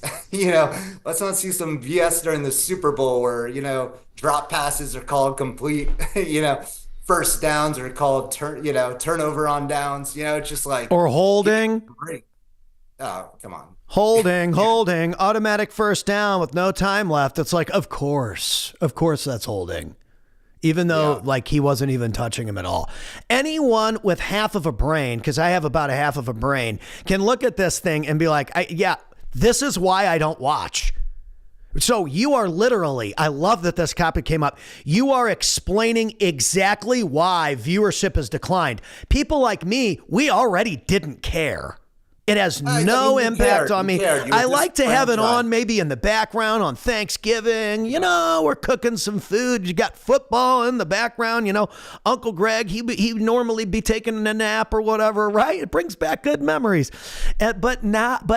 let's not see some BS during the Super Bowl where, drop passes are called complete, first downs are called turnover on downs, it's just like, or holding. Oh, come on. Holding, automatic first down with no time left. It's like, of course that's holding. Even though he wasn't even touching him at all. Anyone with half of a brain, because I have about a half of a brain, can look at this thing and be like, this is why I don't watch. So you are literally, I love that this topic came up. You are explaining exactly why viewership has declined. People like me, we already didn't care. It has no impact on me. I like to have it on maybe in the background on Thanksgiving. We're cooking some food. You got football in the background. Uncle Greg, he normally be taking a nap or whatever, right? It brings back good memories. But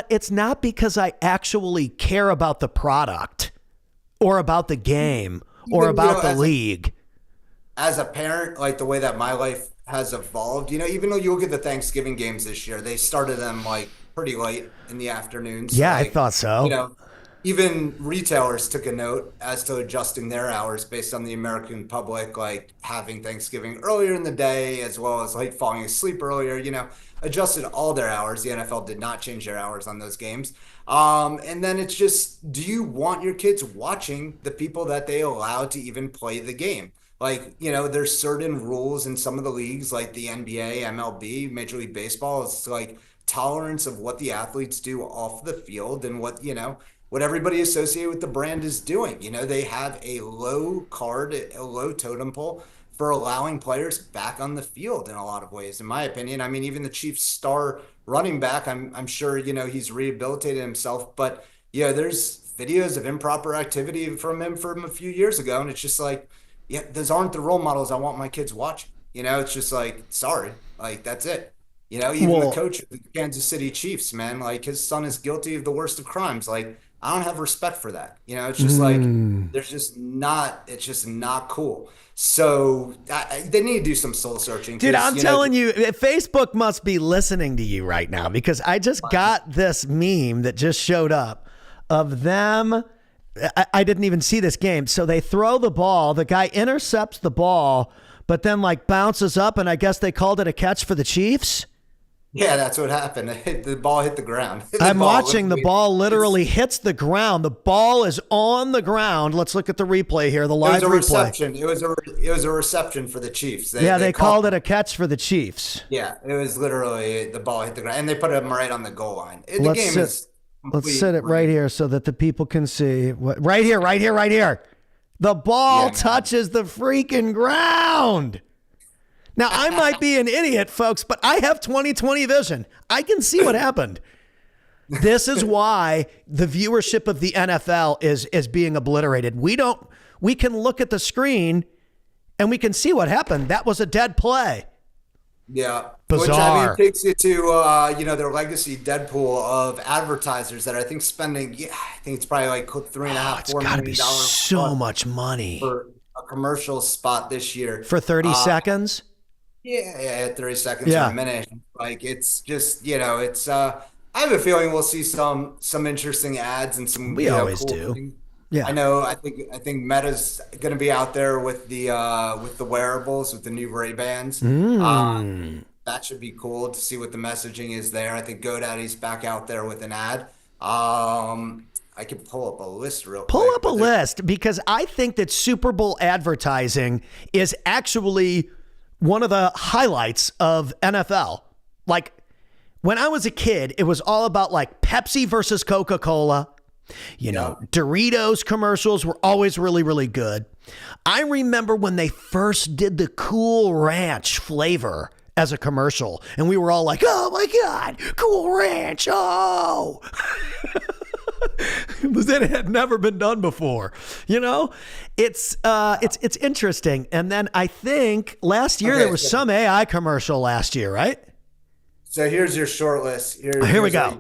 it's not because I actually care about the product or about the game or about the league. As a parent, like the way that my life has evolved, even though you look at the Thanksgiving games this year, they started them pretty late in the afternoons. Yeah, I thought so. even retailers took a note as to adjusting their hours based on the American public, like having Thanksgiving earlier in the day, as well as like falling asleep earlier, adjusted all their hours. The NFL did not change their hours on those games. And then it's just, do you want your kids watching the people that they allow to even play the game? Like, there's certain rules in some of the leagues, like the NBA, MLB, Major League Baseball. It's like tolerance of what the athletes do off the field and what everybody associated with the brand is doing. They have a low card, a low totem pole for allowing players back on the field in a lot of ways, in my opinion. I mean, even the Chiefs star running back, I'm sure, he's rehabilitated himself, but there's videos of improper activity from him from a few years ago. And it's just like, yeah, those aren't the role models I want my kids watching. It's just like, sorry, like that's it. Even the Well, coach of the Kansas City Chiefs, man, like his son is guilty of the worst of crimes. Like, I don't have respect for that. It's just like it's just not cool. So they need to do some soul searching. dude, 'Cause, I'm telling you, Facebook must be listening to you right now because I just got this meme that just showed up of them. I didn't even see this game. So they throw the ball. The guy intercepts the ball, but then like bounces up, and I guess they called it a catch for the Chiefs. yeah, that's what happened. The ball hit the ground. I'm watching. The ball literally hits the ground. The ball is on the ground. Let's look at the replay here. The It live was a replay. reception. It was a reception for the Chiefs. They called it a catch for the Chiefs. Yeah, it was literally the ball hit the ground, and they put him right on the goal line. The Let's game sit- is Let's complete set it right here so that the people can see. Right here, right here, right here. The ball Yeah, man. touches the freaking ground. Now, I might be an idiot, folks, but I have 20/20 vision. I can see what happened. This is why the viewership of the NFL is being obliterated. We can look at the screen and we can see what happened. That was a dead play. Yeah. Bizarre. Which takes you to their legacy Deadpool of advertisers that I think spending I think it's probably like It's $4 got to be million so much money. for a commercial spot this year. For 30 seconds? Yeah, 30 seconds Yeah. or a minute. Like it's just, it's I have a feeling we'll see some interesting ads and some We always cool do. things. Yeah. I know. I think Meta's going to be out there with the wearables with the new Ray-Bans. That should be cool to see what the messaging is there. I think GoDaddy's back out there with an ad. I can pull up a list real quick. Pull up a but there- list because I think that Super Bowl advertising is actually one of the highlights of NFL. Like when I was a kid, it was all about like Pepsi versus Coca-Cola. Doritos commercials were always really, really good. I remember when they first did the Cool Ranch flavor as a commercial, and we were all like, "Oh my God, Cool Ranch!" Oh, that had never been done before. It's interesting. And then I think last year Okay, there was so- some AI commercial last year, right? So here's your short list. Here we Here's go.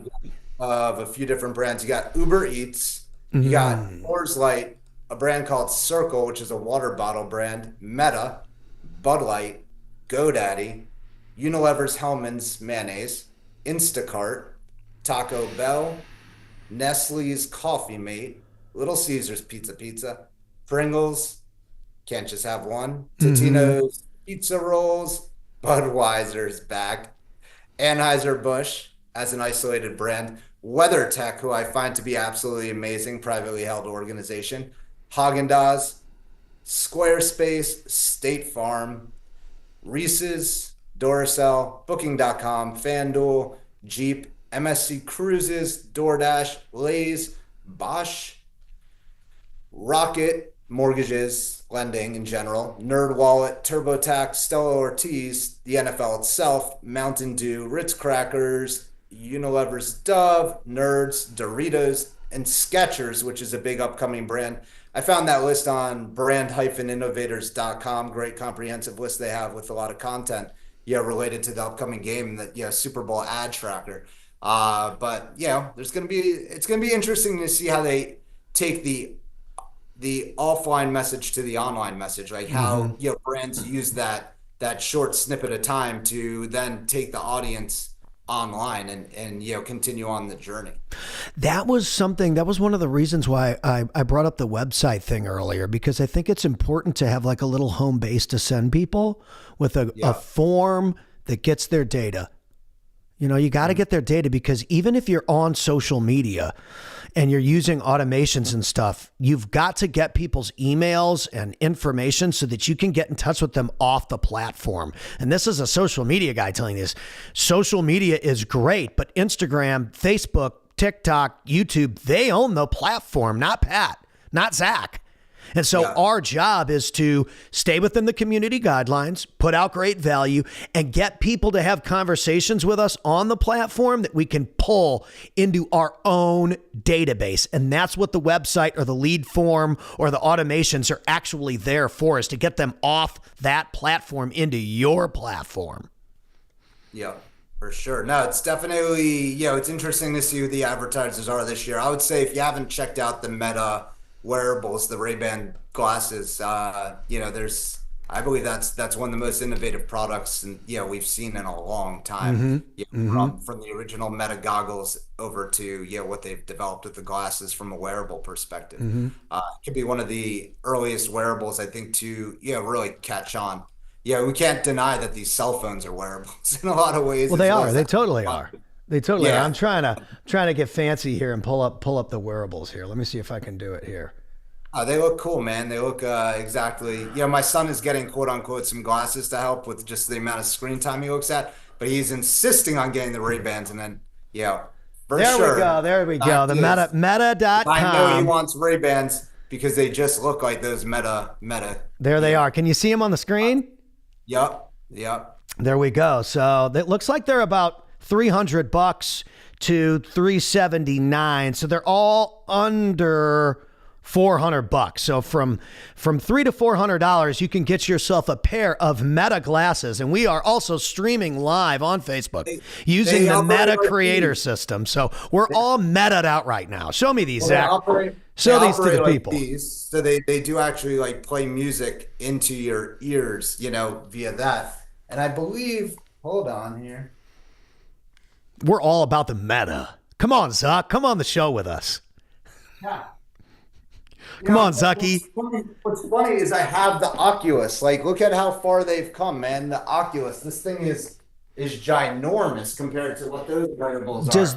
Of a few different brands. You got Uber Eats. You got Coors Light, a brand called Circle, which is a water bottle brand. Meta, Bud Light, GoDaddy, Unilever's Hellman's mayonnaise, Instacart, Taco Bell, Nestle's Coffee Mate, Little Caesars Pizza, Pringles, can't just have one, Totino's Pizza Rolls, Budweiser's back, Anheuser-Busch as an isolated brand, WeatherTech, who I find to be absolutely amazing, privately held organization, Haagen-Dazs, Squarespace, State Farm, Reese's, Duracell, Booking.com, FanDuel, Jeep, MSC Cruises, DoorDash, Lay's, Bosch, Rocket, mortgages, lending in general, NerdWallet, TurboTax, Stella Ortiz, the NFL itself, Mountain Dew, Ritz Crackers, Unilever's Dove, Nerds, Doritos, and Skechers, which is a big upcoming brand. I found that list on brand-innovators.com. Great comprehensive list they have with a lot of content, related to the upcoming game, that Super Bowl ad tracker. But it's gonna be interesting to see how they take the offline message to the online message, like how brands use that short snippet of time to then take the audience online and continue on the journey. That was one of the reasons why I brought up the website thing earlier, because I think it's important to have like a little home base to send people with a form that gets their data. You got to get their data, because even if you're on social media and you're using automations and stuff, you've got to get people's emails and information so that you can get in touch with them off the platform. And this is a social media guy telling you this. Social media is great, but Instagram, Facebook, TikTok, YouTube, they own the platform, not Pat, not Zach. And so our job is to stay within the community guidelines, put out great value, and get people to have conversations with us on the platform that we can pull into our own database. And that's what the website or the lead form or the automations are actually there for, is to get them off that platform into your platform. Yeah, for sure. No, it's definitely, it's interesting to see who the advertisers are this year. I would say if you haven't checked out the Meta wearables, the Ray-Ban glasses, I believe that's one of the most innovative products and we've seen in a long time. From the original Meta goggles over to what they've developed with the glasses from a wearable perspective. It could be one of the earliest wearables, I think, to really catch on. We can't deny that these cell phones are wearables in a lot of ways. Well, they are. They totally are. They totally are. I'm trying to get fancy here and pull up the wearables here. Let me see if I can do it here. They look cool, man. They look exactly. My son is getting quote unquote some glasses to help with just the amount of screen time he looks at, but he's insisting on getting the Ray-Bans, and then for there sure. There we go. The meta.com. I know he wants Ray-Bans because they just look like those meta. There they are. Can you see them on the screen? Yep. There we go. So it looks like they're about $300 to $379. So they're all under $400. So from $300 to $400, you can get yourself a pair of Meta glasses. And we are also streaming live on Facebook using the Meta creator system. So we're all meta'd out right now. Show me these, Zach. Show these to the people. So they do actually like play music into your ears, via that. And I believe, hold on here. We're all about the meta. Come on, Zuck. Come on the show with us. Yeah. Come on, Zucky. What's funny is I have the Oculus. Like, look at how far they've come, man. The Oculus. This thing is ginormous compared to what those wearables are. Does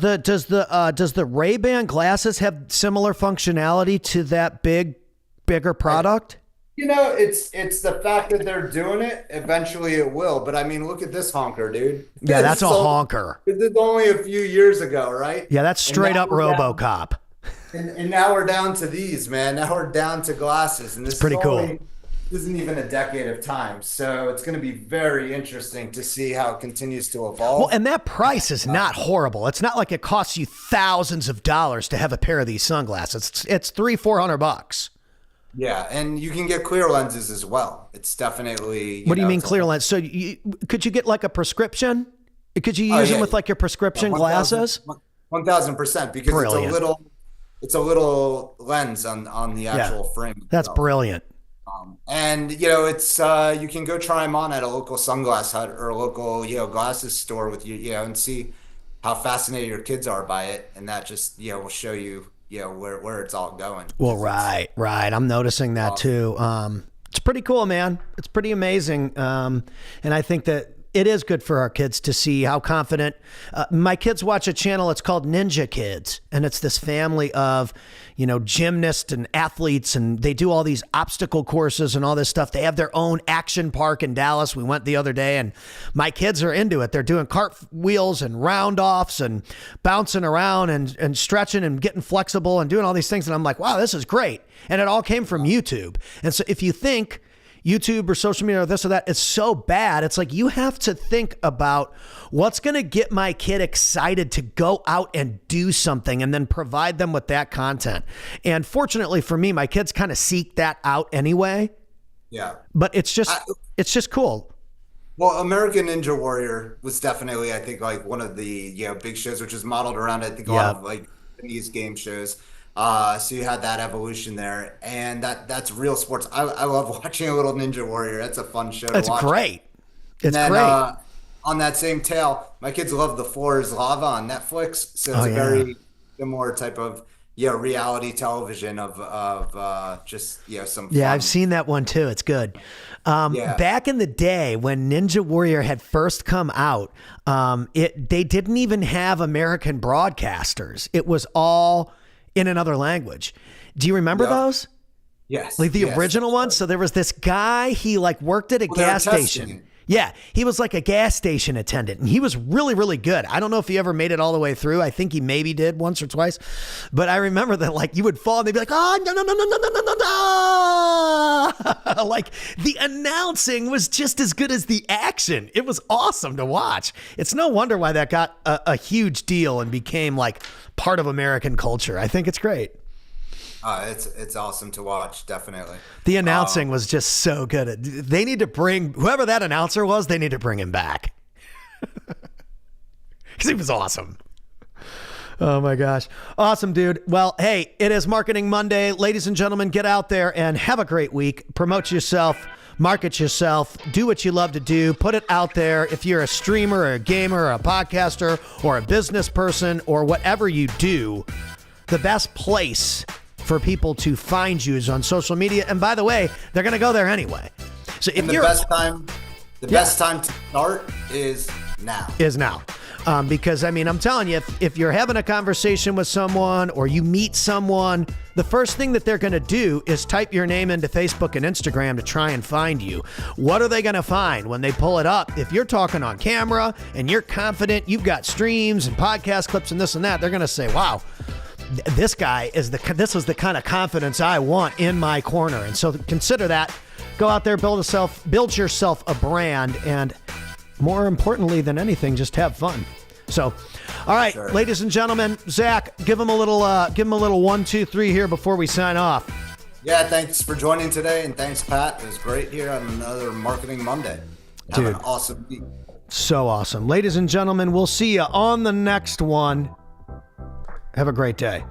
the Ray-Ban glasses have similar functionality to that bigger product? It's the fact that they're doing it. Eventually it will. But I mean, look at this honker, dude. Yeah, that's a honker. This is only a few years ago, right? Yeah, that's straight up RoboCop. And now we're down to these, man. Now we're down to glasses. And this is pretty cool. This isn't even a decade of time. So it's going to be very interesting to see how it continues to evolve. Well, and that price is not horrible. It's not like it costs you thousands of dollars to have a pair of these sunglasses. It's $300-$400. Yeah, and you can get clear lenses as well. It's definitely. What do you mean clear lens? So could you get like a prescription? Could you use them with like your prescription glasses? 1,000%, because Brilliant. It's a little lens on the actual frame. That's brilliant. And it's you can go try them on at a local sunglass hut or a local glasses store with you and see how fascinated your kids are by it, and that just will show you where it's all going. Well, right. I'm noticing that too. It's pretty cool, man. It's pretty amazing. And I think that it is good for our kids to see how confident. My kids watch a channel. It's called Ninja Kids, and it's this family of, gymnasts and athletes, and they do all these obstacle courses and all this stuff. They have their own action park in Dallas. We went the other day, and my kids are into it. They're doing cartwheels and round offs and bouncing around and stretching and getting flexible and doing all these things. And I'm like, wow, this is great. And it all came from YouTube. And so if you think YouTube or social media or this or that, it's so bad. It's like you have to think about what's going to get my kid excited to go out and do something and then provide them with that content. And fortunately for me, my kids kind of seek that out anyway. Yeah. But it's just cool. Well, American Ninja Warrior was definitely, I think, like one of the big shows, which is modeled around, I think, a lot of like Japanese game shows. So you had that evolution there, and that's real sports. I love watching a little Ninja Warrior. That's a fun show to watch. Great. It's great. on that same tail, my kids love The Floor is Lava on Netflix. So Oh it's a yeah. very similar type of, reality television of just, some Yeah, fun. I've seen that one too. It's good. Yeah. Back in the day when Ninja Warrior had first come out, they didn't even have American broadcasters. It was all in another language. Do you remember Yep. those? Yes. Like the yes, original that's ones? right. So there was this guy, he like worked at a Well, they were gas testing station. it. Yeah, he was like a gas station attendant, and he was really, really good. I don't know if he ever made it all the way through. I think he maybe did once or twice, but I remember that like you would fall and they'd be like, "Oh no no no no no no no no no!" Like the announcing was just as good as the action. It was awesome to watch. It's no wonder why that got a huge deal and became like part of American culture. I think it's great. It's awesome to watch, definitely. The announcing was just so good. They need to bring whoever that announcer was. They need to bring him back because he was awesome. Oh my gosh. Awesome, dude. Well, hey, it is Marketing Monday. Ladies and gentlemen, get out there and have a great week. Promote yourself, market yourself, do what you love to do, put it out there. If you're a streamer or a gamer or a podcaster or a business person or whatever you do, the best place for people to find you is on social media. And by the way, they're going to go there anyway. So if And the you're best time to start is now. Because I mean, I'm telling you, if you're having a conversation with someone or you meet someone, the first thing that they're going to do is type your name into Facebook and Instagram to try and find you. What are they going to find when they pull it up? If you're talking on camera and you're confident, you've got streams and podcast clips and this and that, they're going to say, wow, this guy this is the kind of confidence I want in my corner. And so consider that. Go out there, build yourself a brand, and more importantly than anything, just have fun. So, all right, Sure. Ladies and gentlemen, Zach, give him a little 1, 2, 3 here before we sign off. Yeah, thanks for joining today, and thanks, Pat. It was great here on another Marketing Monday. Have Dude. an awesome week. So awesome. Ladies and gentlemen, we'll see you on the next one. Have a great day.